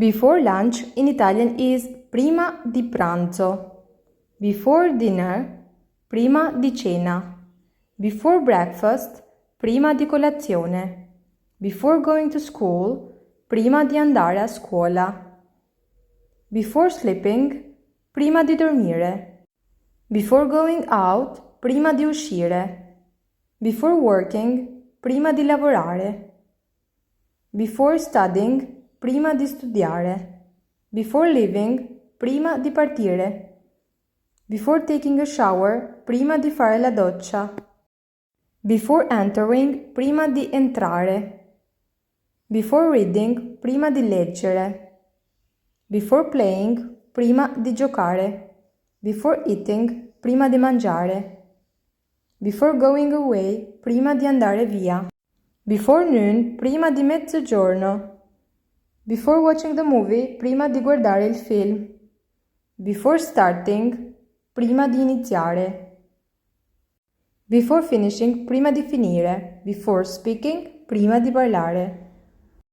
Before lunch in Italian is prima di pranzo. Before dinner, prima di cena. Before breakfast, prima di colazione. Before going to school, prima di andare a scuola. Before sleeping, prima di dormire. Before going out, prima di uscire. Before working, prima di lavorare. Before studying, prima di studiare. Before leaving, prima di partire. Before taking a shower, prima di fare la doccia. Before entering, prima di entrare. Before reading, prima di leggere. Before playing, prima di giocare. Before eating, prima di mangiare. Before going away, prima di andare via. Before noon, prima di mezzogiorno. Before watching the movie, prima di guardare il film. Before starting, prima di iniziare. Before finishing, prima di finire. Before speaking, prima di parlare.